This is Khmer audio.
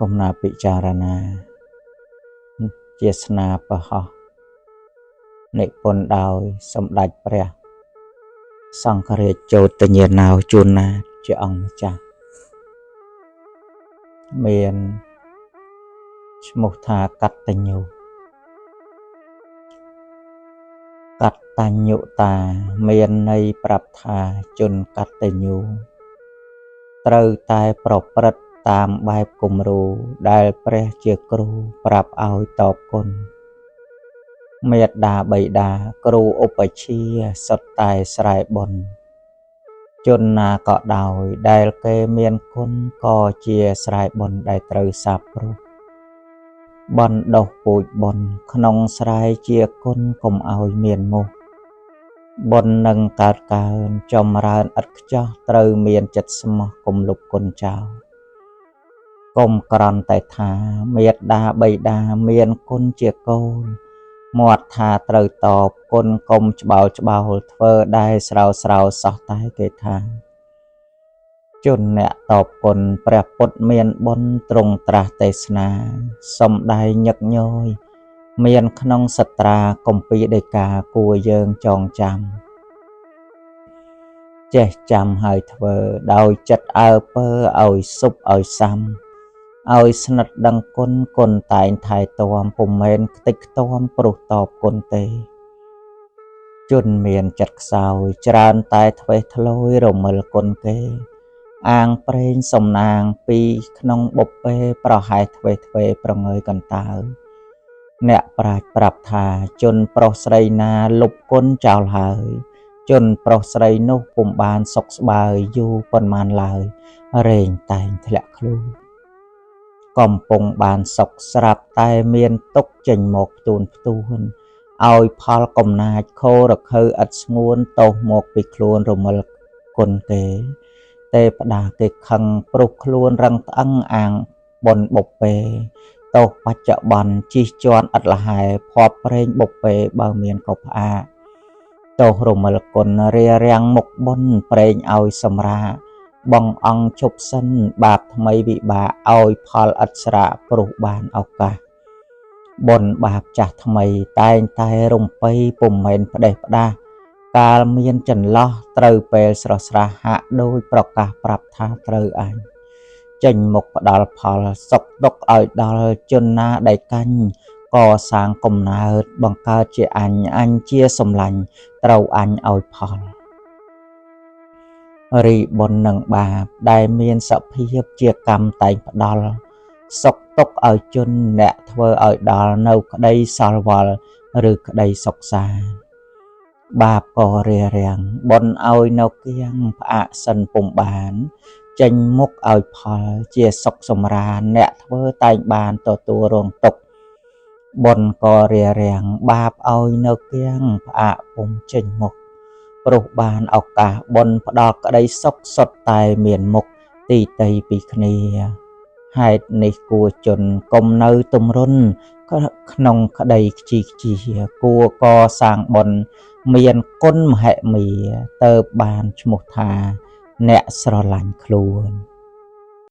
công na bị charana chia sna pa ho nệ pon đào sầm đạch pre sang khare châu tự nhiên nào chun na cho ông cha miền một thà cắt tình nhụ ta miền này prap thà chun cắt tình nhụ trời tai prop prật tam bài cùng ru đại pre chia kru prap ao tọp côn miệt đà bầy đà kru upachi sot tai srai bon chun na cọ đào đại kê miền côn co chia srai bon đại trời sạp ru bon độc bụi bon khong srai chia côn cùng ao miền mô bon nâng cát ca chom ran ắt cho trời miền chật smo cùng lục côn chào công cron tại thà miệt đa bầy đa miền côn chia câu một thà trời tọp côn công chbào thơ đai sào sọ tai kê thà chun nẹ tọp côn prep put miền bon trung tra tê sna sông đai nhật nhoi miền khong satra công pi đề ca cua dương tròn chăm che chăm hơi thơ đau chật pơ ơi sụp ơi xăm ơi sනិតដឹងគុណគុណតែងថែទាំពុំមែនខ្ទេចខ្ទាំព្រោះតបគុណទេជនមានចិត្តខ្សោយច្រើនតែធ្វេសធ្លយរមិលគុណគេអាងប្រេងសំណាងពីក្នុងបុព្វេប្រហែសធ្វេសប្រងើយកន្តើអ្នកប្រាជ្ញប្រាប់ថាជនប្រុសស្រីណាលុបគុណចោលហើយជនប្រុសស្រីនោះពុំបានសុខស្បើយយូរប៉ុន្មានឡើយរែងតែងធ្លាក់ខ្លួនកំពុងបានសុខស្រាប់តែមានទុកចេញមកផ្ទួនឲ្យផលកំណាចខោរខើឥតស្ងួនតោសមកពីខ្លួនរមិលគុណគេទេផ្ដាគេខឹងព្រោះខ្លួនរឹងត្អឹងអាងបុនបុពេតោសបច្ចុប្បន្នជិះជាន់ឥតលហែផាត់ប្រេងបុពេបើមានកុផ្អាតោសរមិលគុណរារាំងមុខបុនប្រេងឲ្យសម្រាបងអង្គជប់សិនបាបថ្មីវិបាកឲ្យផលឥតស្រាកព្រោះបានឱកាសបុណ្យបាបចាស់ថ្មីតែងតែរំពៃពុំមែនផ្ដេសផ្ដាសកាលមានចន្លោះត្រូវពេលស្រស់ស្រាសហាក់ដោយប្រកាសប្រាប់ថាត្រូវអញចេញមុខផ្ដាល់ផលសុខទុក្ខឲ្យដល់ជនណាដែលកាញ់កសាងកំណើតបង្កើតជាអញជាសម្លាញ់ត្រូវអញឲ្យផលរីបុណ្យនឹងបាបដែលមានសភាពជាកម្មតែងផ្ដល់សុខទុក្ខឲ្យជនអ្នកធ្វើឲ្យដល់នៅក្តីសល់វល់ឬក្តីសុខសាបាបក៏រារាំងបុណ្យឲ្យនៅគៀងផ្អាកសិនពុំបានចេញមុខឲ្យផលជាសុខសម្រានអ្នកធ្វើតែងបានទទួលរងទុក្ខបុណ្យក៏រារាំងបាបឲ្យនៅគៀងផ្អាកពុំចេញមុខព្រោះបានឱកាសបុណ្យផ្ដល់ក្តីសុខសុទ្ធតែមានមុខទីតីពីគ្នាហេតុនេះគួរជន់កុំនៅទំរុនក្នុងក្តីខ្ជីខ្ជាគួរកសាងបុណ្យមានគុណមហិមាទៅបានឈ្មោះថាអ្នកស្រឡាញ់ខ្លួន